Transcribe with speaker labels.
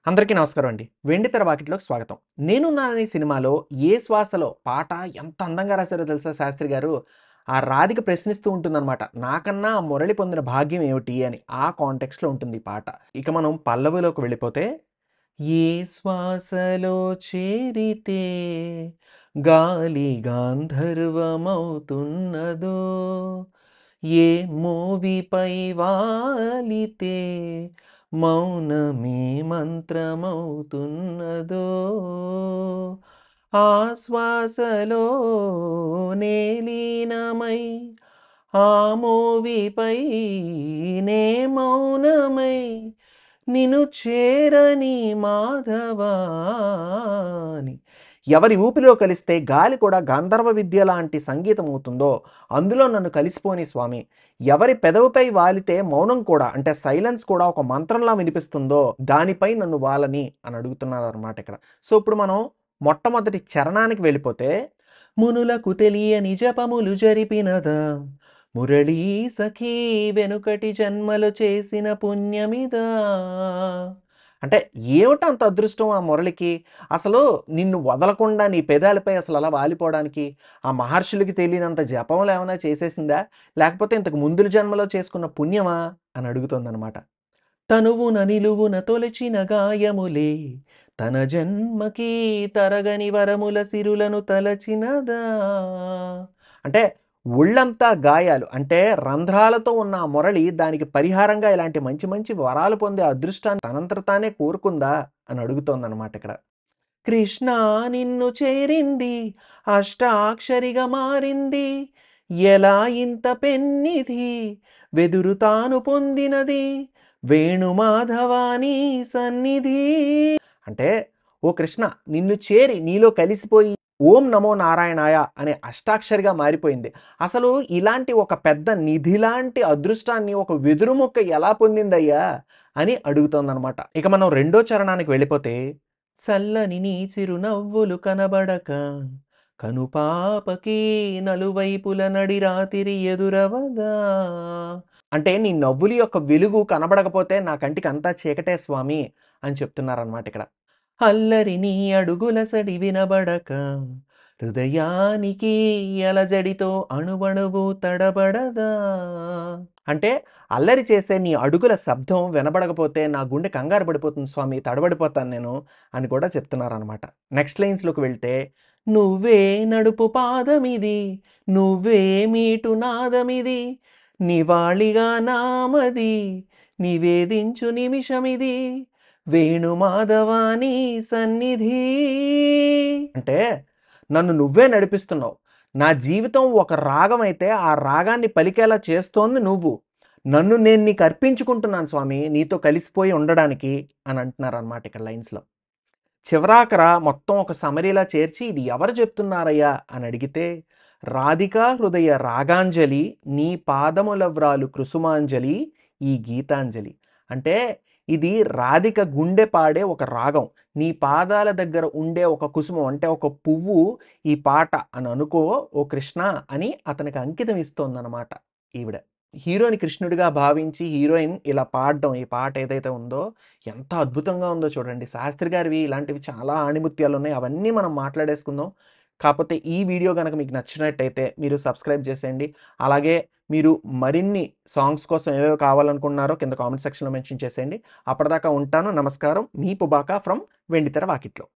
Speaker 1: అందరికీ నమస్కారం అండి. వెండితెర వాకిట్లోకి స్వాగతం. 'నేనున్నాన'నే సినిమాలో 'ఏ శ్వాసలో' పాట ఎంత అందంగా రాశారో తెలుసా శాస్త్రి గారు? ఆ రాధిక ప్రశ్నిస్తూ ఉంటుందనమాట. నాకన్నా ఆ మురళి పొందిన భాగ్యం ఏమిటి అని. ఆ కాంటెక్స్ట్‌లో ఉంటుంది ఈ పాట. ఇక మనం పల్లవిలోకి వెళ్ళిపోతే ఏ శ్వాసలో చేరితే గాలి గాంధర్వమవుతున్నదో ఏ మోవిపై వాలితే మౌనమే మంత్రమవుతున్నదో ఆ శ్వాసలో లీనమై ఆ మోవిపై నే మౌనమై నిన్ను చేరని మాధవాని ఎవరి ఊపిరిలో కలిస్తే గాలి కూడా గంధర్వ విద్య లాంటి సంగీతం అవుతుందో అందులో నన్ను కలిసిపోని స్వామి ఎవరి పెదవిపై వాలితే మౌనం కూడా అంటే సైలెన్స్ కూడా ఒక మంత్రంలా వినిపిస్తుందో దానిపై నన్ను వాలని అని అడుగుతున్నారు అనమాట ఇక్కడ. సో ఇప్పుడు మనం మొట్టమొదటి చరణానికి వెళ్ళిపోతే మునులకు తెలియని జపములు జరిపినదా మురళీ సఖీ వెనుకటి జన్మలో చేసిన పుణ్యమిదా అంటే ఏమిటంత అదృష్టం ఆ మురళికి అసలు నిన్ను వదలకుండా నీ పెదాలపై అసలు అలా వాలిపోవడానికి ఆ మహర్షులకి తెలియనంత జపములు ఏమైనా చేసేసిందా లేకపోతే ఇంతకు ముందు జన్మలో చేసుకున్న పుణ్యమా అని అడుగుతుందన్నమాట. తనువున నిలువున తొలచిన గాయములే తన జన్మకి తరగని వరముల సిరులను తలచినదా అంటే ఒళ్ళంతా గాయాలు అంటే రంధ్రాలతో ఉన్న ఆ మురళి దానికి పరిహారంగా ఇలాంటి మంచి మంచి వరాలు పొందే అదృష్టాన్ని తనంతట తానే కోరుకుందా అని అడుగుతోందన్నమాట ఇక్కడ. కృష్ణ నిన్ను చేరింది అష్టాక్షరిగా మారింది ఎలా ఇంత పెన్నిధి వెదురు తాను పొందినది వేణుమాధవాని సన్నిధి అంటే ఓ కృష్ణ నిన్ను చేరి నీలో కలిసిపోయి ఓం నమో నారాయణాయ అనే అష్టాక్షరిగా మారిపోయింది. అసలు ఇలాంటి ఒక పెద్ద నిధి లాంటి అదృష్టాన్ని ఒక వెదురు మొక్క ఎలా పొందిందయ్యా అని అడుగుతోందనమాట. ఇక మనం రెండో చరణానికి వెళ్ళిపోతే చల్లని నీ చిరునవ్వులు కనబడక కనుపాపకి నలువైపుల నడి రాతిరి ఎదురవదా అంటే నీ నవ్వులి యొక్క వెలుగు కనబడకపోతే నా కంటికి అంతా చీకటే స్వామి అని చెప్తున్నారనమాట ఇక్కడ. అల్లరి నీ అడుగుల సడి వినబడక హృదయానికి అలజడితో అణువణువు తడబడదా అంటే అల్లరి చేసే నీ అడుగుల శబ్దం వినబడకపోతే నా గుండె కంగారు పడిపోతుంది స్వామి తడబడిపోతాను నేను అని కూడా చెప్తున్నారనమాట. నెక్స్ట్ లైన్స్లోకి వెళ్తే నువ్వే నడుపు పాదమిది నువ్వే మీటు నాదమిది నివాళిగా నామది నివేదించు నిమిషమిది వేణుమాధవాని సన్నిధి అంటే నన్ను నువ్వే నడిపిస్తున్నావు నా జీవితం ఒక రాగం అయితే ఆ రాగాన్ని పలికేలా చేస్తోంది నువ్వు నన్ను నేను నీకు అర్పించుకుంటున్నాను స్వామి నీతో కలిసిపోయి ఉండడానికి అని అంటున్నారు అనమాట ఇక్కడ లైన్స్లో. చివరాకర మొత్తం ఒక సమరీలా చేర్చి ఇది ఎవరు చెప్తున్నారయ్యా అని అడిగితే రాధికా హృదయ రాగాంజలి నీ పాదముల వ్రాలు కృసుమాంజలి ఈ గీతాంజలి అంటే ఇది రాధిక గుండె పాడే ఒక రాగం నీ పాదాల దగ్గర ఉండే ఒక కుసుమం అంటే ఒక పువ్వు ఈ పాట అని అనుకో ఓ కృష్ణ అని అతనికి అంకితం ఇస్తోందన్నమాట ఈవిడ. హీరోని కృష్ణుడిగా భావించి హీరోయిన్ ఇలా పాడడం ఈ పాట ఏదైతే ఉందో ఎంత అద్భుతంగా ఉందో చూడండి. శాస్త్రి గారివి ఇలాంటివి చాలా ఆణిముత్యాలు ఉన్నాయి అవన్నీ మనం మాట్లాడేసుకుందాం. కాకపోతే ఈ వీడియో కనుక మీకు నచ్చినట్టయితే మీరు సబ్స్క్రైబ్ చేసేయండి. అలాగే మీరు మరిన్ని సాంగ్స్ కోసం ఏవేవి కావాలనుకుంటున్నారో కింద కామెంట్ సెక్షన్లో మెన్షన్ చేసేయండి. అప్పటిదాకా ఉంటాను. నమస్కారం. మీ పుబాకా ఫ్రమ్ వెండితెర వాకిట్లో.